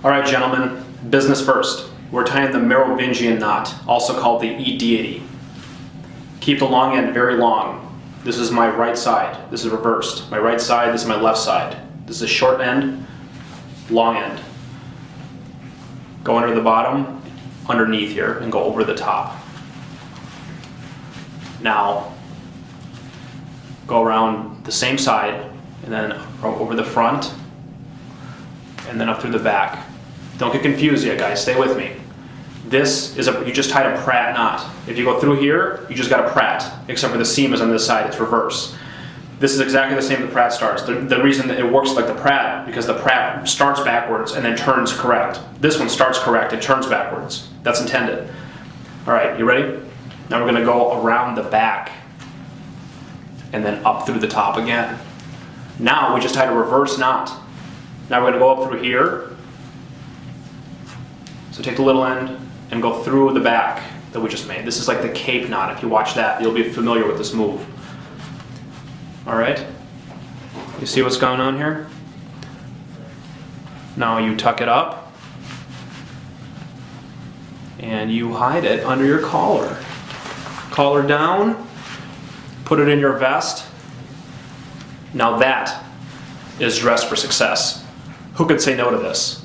All right, gentlemen, business first. We're tying the Merovingian knot, also called the E-deity. Keep the long end very long. This is my right side. This is reversed. My right side, this is my left side. This is short end, long end. Go under the bottom, underneath here, and go over the top. Now, go around the same side, and then over the front, and then up through the back. Don't get confused yet, guys. Stay with me. This is you just tied a Pratt knot. If you go through here, you just got a Pratt, except for the seam is on this side, it's reverse. This is exactly the same the Pratt starts. The reason that it works like the Pratt, because the Pratt starts backwards and then turns correct. This one starts correct, it turns backwards. That's intended. All right, you ready? Now we're gonna go around the back and then up through the top again. Now we just tied a reverse knot. Now we're gonna go up through here. So take the little end and go through the back that we just made. This is like the cape knot. If you watch that, you'll be familiar with this move. All right, you see what's going on here? Now you tuck it up and you hide it under your collar. Collar down, put it in your vest. Now that is dressed for success. Who could say no to this?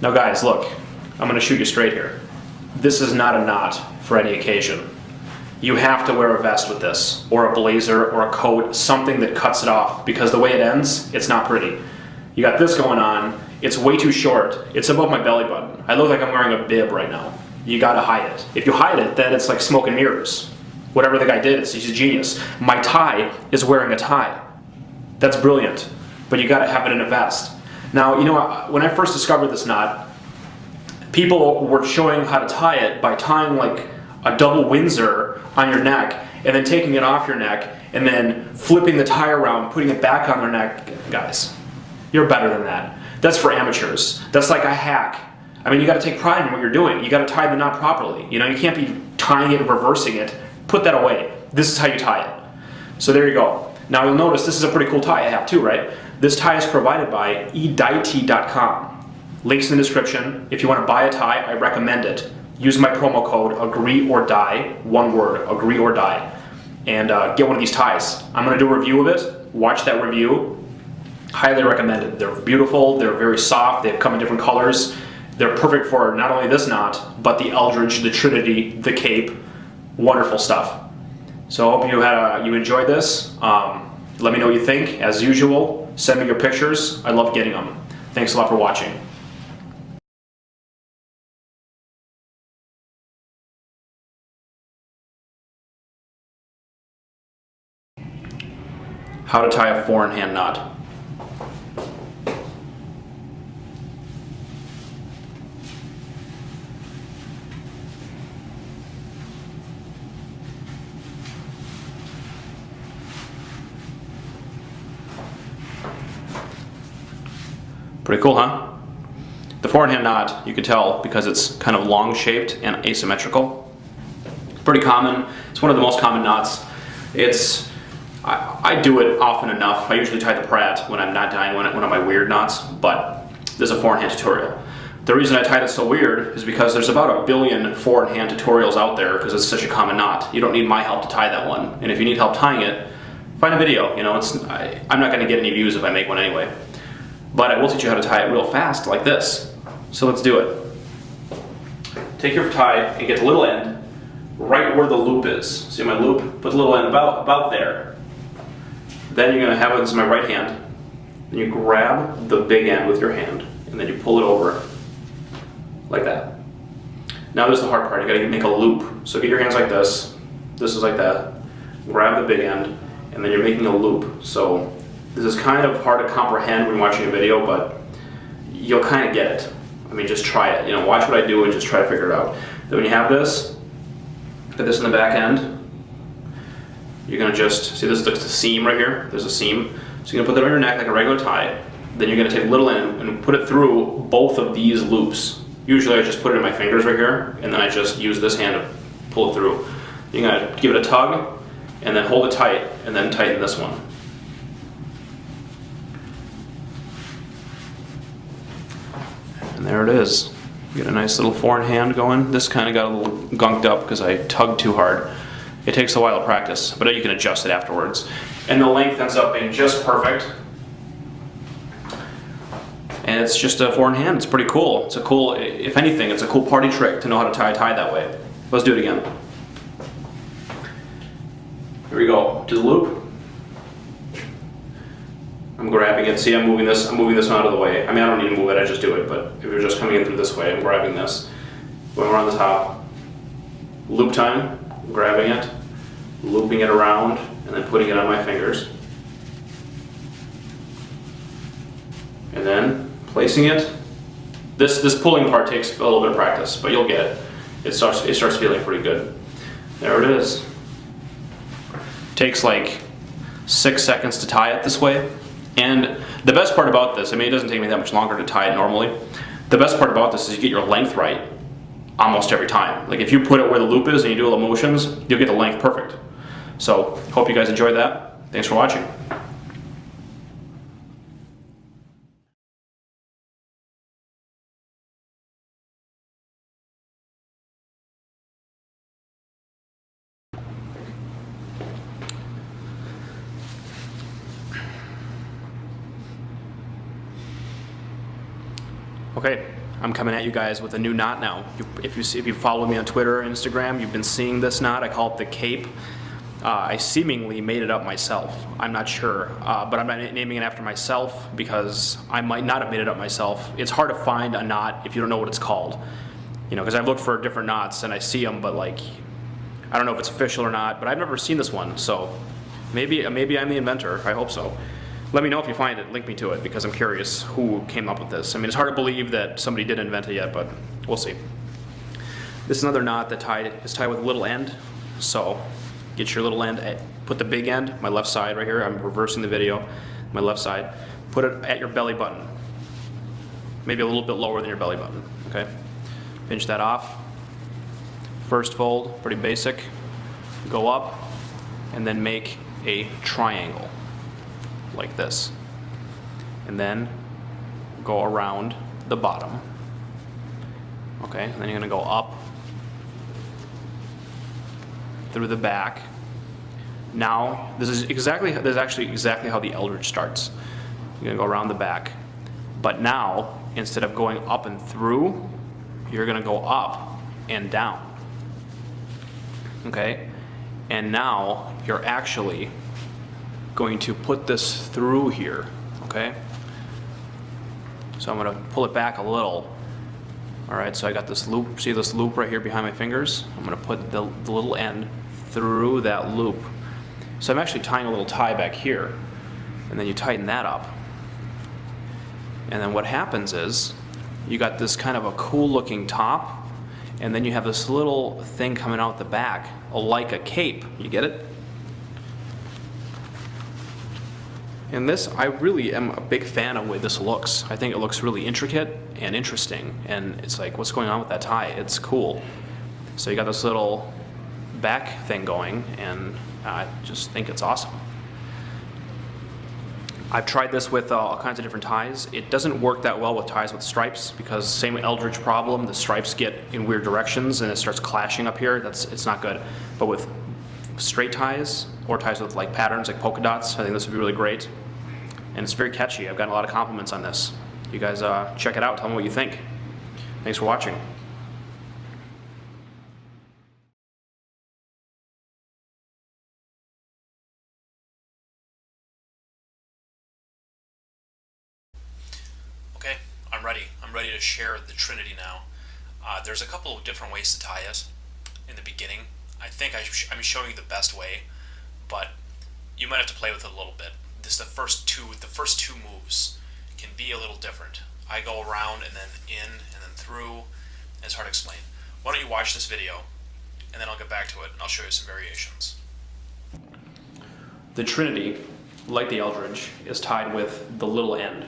Now guys, look, I'm gonna shoot you straight here. This is not a knot for any occasion. You have to wear a vest with this, or a blazer, or a coat, something that cuts it off, because the way it ends, it's not pretty. You got this going on, it's way too short, it's above my belly button. I look like I'm wearing a bib right now. You gotta hide it. If you hide it, then it's like smoke and mirrors. Whatever the guy did, he's a genius. My tie is wearing a tie. That's brilliant, but you gotta have it in a vest. Now, you know, when I first discovered this knot, people were showing how to tie it by tying like a double Windsor on your neck and then taking it off your neck and then flipping the tie around, putting it back on their neck. Guys, you're better than that. That's for amateurs. That's like a hack. I mean, you gotta take pride in what you're doing. You gotta tie the knot properly. You know, you can't be tying it and reversing it. Put that away. This is how you tie it. So there you go. Now you'll notice this is a pretty cool tie I have too, right? This tie is provided by Dette.com. Links in the description. If you want to buy a tie, I recommend it. Use my promo code AGREEORDIE, one word, agree or die, and get one of these ties. I'm going to do a review of it. Watch that review. Highly recommended. They're beautiful, they're very soft, they come in different colors. They're perfect for not only this knot, but the Eldridge, the Trinity, the Cape. Wonderful stuff. So I hope you enjoyed this. Let me know what you think. As usual, send me your pictures. I love getting them. Thanks a lot for watching. How to tie a four-in-hand knot. Pretty cool, huh? The four-in-hand knot, you can tell because it's kind of long-shaped and asymmetrical. Pretty common. It's one of the most common knots. I do it often enough. I usually tie the Pratt when I'm not tying one of my weird knots, but there's a four-in-hand tutorial. The reason I tied it so weird is because there's about 1 billion four-in-hand tutorials out there because it's such a common knot. You don't need my help to tie that one. And if you need help tying it, find a video. You know, I'm not going to get any views if I make one anyway. But I will teach you how to tie it real fast like this. So let's do it. Take your tie and get the little end right where the loop is. See my loop? Put the little end about there. Then you're going to have it, this is my right hand, and you grab the big end with your hand, and then you pull it over, like that. Now there's the hard part, you got to make a loop. So get your hands like this is like that, grab the big end, and then you're making a loop. So this is kind of hard to comprehend when watching a video, but you'll kind of get it. I mean, just try it, you know, watch what I do and just try to figure it out. Then when you have this, put this in the back end. You're going to just, see this is the seam right here, there's a seam. So you're going to put that on your neck like a regular tie. Then you're going to take a little end and put it through both of these loops. Usually I just put it in my fingers right here, and then I just use this hand to pull it through. You're going to give it a tug, and then hold it tight, and then tighten this one. And there it is. You get a nice little forehand going. This kind of got a little gunked up because I tugged too hard. It takes a while to practice, but you can adjust it afterwards. And the length ends up being just perfect. And it's just a forehand. It's pretty cool. It's a cool, if anything, it's a cool party trick to know how to tie a tie that way. Let's do it again. Here we go. To the loop. I'm grabbing it. See, I'm moving this one out of the way. I mean, I don't need to move it, I just do it, but if you're just coming in through this way, I'm grabbing this. Going around the top. Loop time, grabbing it, looping it around, and then putting it on my fingers. And then placing it. This pulling part takes a little bit of practice, but you'll get it. It starts feeling pretty good. There it is. Takes like 6 seconds to tie it this way. And the best part about this, I mean, it doesn't take me that much longer to tie it normally. The best part about this is you get your length right almost every time. Like if you put it where the loop is and you do little motions, you'll get the length perfect. So, hope you guys enjoyed that. Thanks for watching. Okay, I'm coming at you guys with a new knot now. If you follow me on Twitter or Instagram, you've been seeing this knot. I call it the cape. I seemingly made it up myself. I'm not sure, but I'm not naming it after myself because I might not have made it up myself. It's hard to find a knot if you don't know what it's called. You know, because I've looked for different knots and I see them, but like, I don't know if it's official or not, but I've never seen this one, so maybe I'm the inventor. I hope so. Let me know if you find it, link me to it, because I'm curious who came up with this. I mean, it's hard to believe that somebody did invent it yet, but we'll see. This is another knot that is tied with a little end. So get your little end, put the big end, my left side right here, I'm reversing the video, my left side, put it at your belly button. Maybe a little bit lower than your belly button, okay? Pinch that off. First fold, pretty basic. Go up, and then make a triangle. Like this, and then go around the bottom. Okay, and then you're going to go up through the back. Now, this is actually exactly how the Eldridge starts. You're going to go around the back, but now instead of going up and through, you're going to go up and down. Okay, and now you're actually going to put this through here, okay? So I'm going to pull it back a little. All right, so I got this loop. See this loop right here behind my fingers? I'm going to put the little end through that loop. So I'm actually tying a little tie back here, and then you tighten that up. And then what happens is you got this kind of a cool looking top, and then you have this little thing coming out the back, like a cape. You get it? And this, I really am a big fan of the way this looks. I think it looks really intricate and interesting. And it's like, what's going on with that tie? It's cool. So you got this little back thing going, and I just think it's awesome. I've tried this with all kinds of different ties. It doesn't work that well with ties with stripes because same Eldridge problem, the stripes get in weird directions and it starts clashing up here. It's not good. But with straight ties or ties with like patterns like polka dots, I think this would be really great. And it's very catchy. I've gotten a lot of compliments on this. You guys check it out. Tell me what you think. Thanks for watching. Okay, I'm ready. I'm ready to share the Trinity now. There's a couple of different ways to tie it in the beginning. I think I'm showing you the best way, but you might have to play with it a little bit. The first two moves can be a little different. I go around and then in and then through, and it's hard to explain. Why don't you watch this video, and then I'll get back to it and I'll show you some variations. The Trinity, like the Eldridge, is tied with the little end.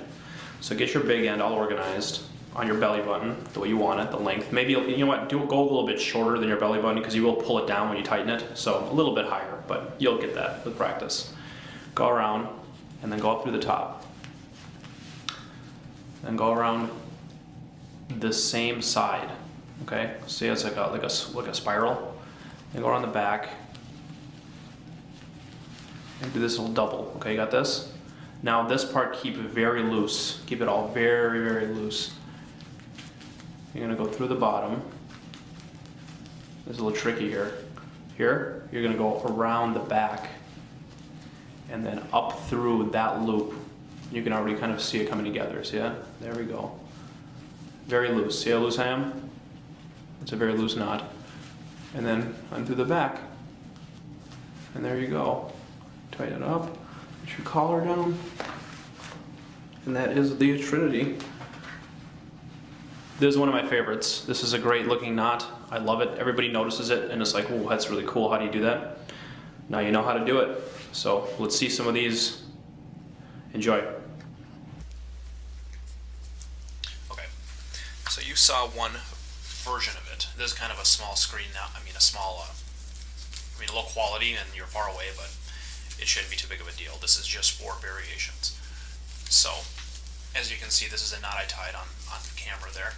So get your big end all organized on your belly button the way you want it, the length. Maybe, you know what, go a little bit shorter than your belly button because you will pull it down when you tighten it. So a little bit higher, but you'll get that with practice. Go around and then go up through the top. Then go around the same side. Okay, see it's like a spiral. And go around the back and do this little double. Okay, you got this? Now this part, keep it very loose. Keep it all very, very loose. You're gonna go through the bottom. This is a little tricky here. Here, you're gonna go around the back and then up through that loop. You can already kind of see it coming together. See that? There we go. Very loose. See how loose I am? It's a very loose knot. And then undo the back. And there you go. Tighten it up. Get your collar down. And that is the Trinity. This is one of my favorites. This is a great looking knot. I love it. Everybody notices it and it's like, oh, that's really cool. How do you do that? Now you know how to do it. So let's see some of these. Enjoy. Okay, so you saw one version of it. This is kind of a small screen now. I mean, a low quality and you're far away, but it shouldn't be too big of a deal. This is just 4 variations. So, as you can see, this is a knot I tied on camera there.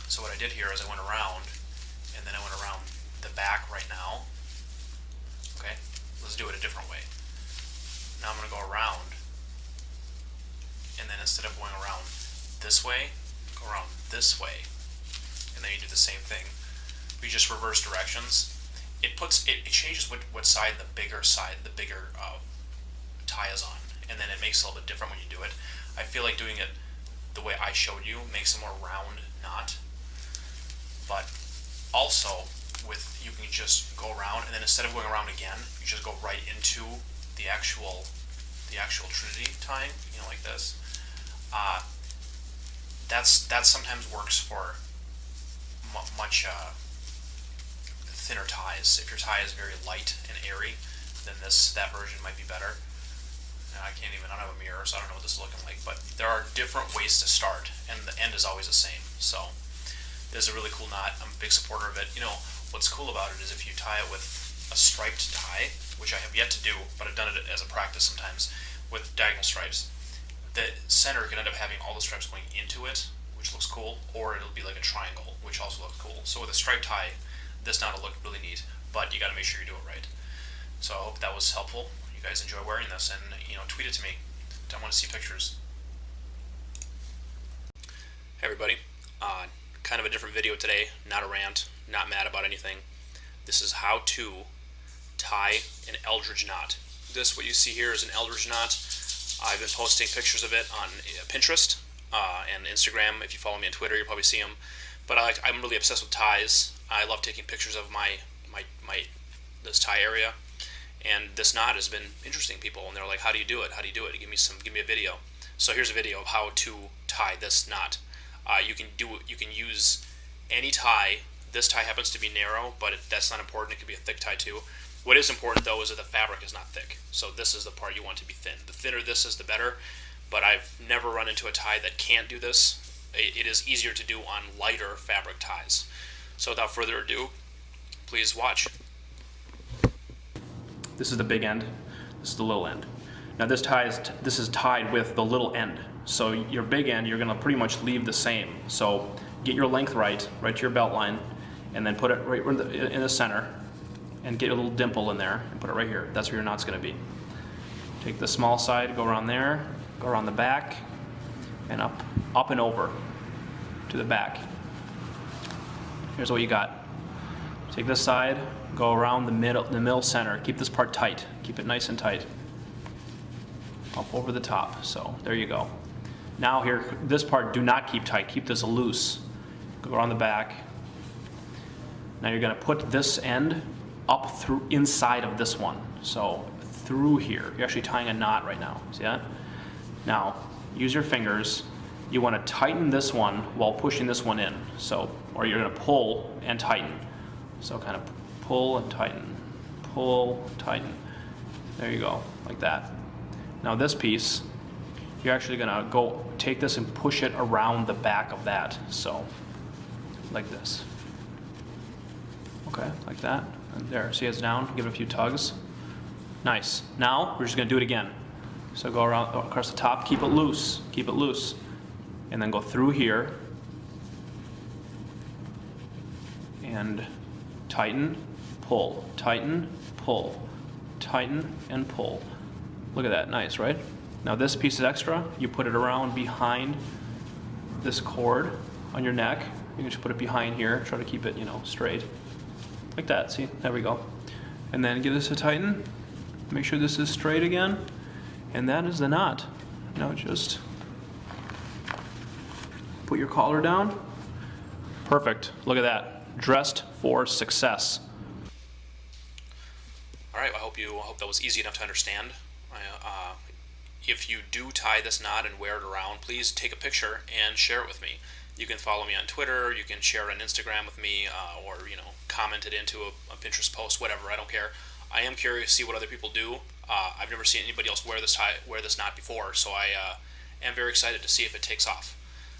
So what I did here is I went around, and then I went around the back right now. Okay, let's do it a different way. Now I'm going to go around, and then instead of going around this way, go around this way, and then you do the same thing. We just reverse directions. It changes what side the bigger tie is on, and then it makes it a little bit different when you do it. I feel like doing it the way I showed you makes a more round knot, but also you can just go around, and then instead of going around again, you just go right into the actual Trinity tying, you know, like this. That sometimes works for much thinner ties. If your tie is very light and airy, then that version might be better. And I don't have a mirror, so I don't know what this is looking like, but there are different ways to start, and the end is always the same. So this is a really cool knot. I'm a big supporter of it. You know, what's cool about it is if you tie it with a striped tie, which I have yet to do, but I've done it as a practice sometimes with diagonal stripes, the center can end up having all the stripes going into it, which looks cool, or it'll be like a triangle, which also looks cool. So with a striped tie, this knot will look really neat, but you got to make sure you do it right. So I hope that was helpful. You guys enjoy wearing this, and tweet it to me. I want to see pictures. Hey everybody, kind of a different video today. Not a rant, not mad about anything. This is how to tie an Eldridge knot. What you see here is an Eldridge knot. I've been posting pictures of it on Pinterest and Instagram. If you follow me on Twitter, you'll probably see them. But I'm really obsessed with ties. I love taking pictures of this tie area. And this knot has been interesting people, and they're like, "How do you do it? How do you do it? Give me a video." So here's a video of how to tie this knot. You can use any tie. This tie happens to be narrow, but that's not important. It could be a thick tie too. What is important though is that the fabric is not thick. So this is the part you want to be thin. The thinner this is, the better. But I've never run into a tie that can't do this. It is easier to do on lighter fabric ties. So without further ado, please watch. This is the big end. This is the little end. Now this is tied with the little end. So your big end, you're going to pretty much leave the same. So get your length right to your belt line, and then put it right in the center, and get a little dimple in there, and put it right here. That's where your knot's going to be. Take the small side, go around there, go around the back, and up and over to the back. Here's what you got. Take this side, go around the middle center. Keep this part tight. Keep it nice and tight. Up over the top. So there you go. Now here, this part, do not keep tight. Keep this loose. Go around the back. Now you're going to put this end up through inside of this one. So through here. You're actually tying a knot right now. See that? Now use your fingers. You want to tighten this one while pushing this one in. So, or you're going to pull and tighten. So kind of pull and tighten, pull, tighten. There you go, like that. Now this piece, you're actually gonna go take this and push it around the back of that. So, like this. Okay, like that. And there, see it's down, give it a few tugs. Nice. Now, we're just gonna do it again. So go around, across the top, keep it loose, and then go through here and tighten, pull, tighten, pull, tighten, and pull. Look at that, nice, right? Now this piece is extra. You put it around behind this cord on your neck. You can just put it behind here, try to keep it, straight. Like that, see, there we go. And then give this a tighten. Make sure this is straight again. And that is the knot. Now just put your collar down. Perfect, look at that. Dressed for success. All right, I hope that was easy enough to understand. If you do tie this knot and wear it around, please take a picture and share it with me. You can follow me on Twitter, you can share it on Instagram with me, or comment it into a Pinterest post, whatever, I don't care. I am curious to see what other people do. I've never seen anybody else wear this knot before, so I am very excited to see if it takes off.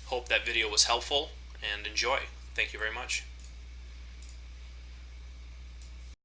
Hope that video was helpful, and enjoy. Thank you very much.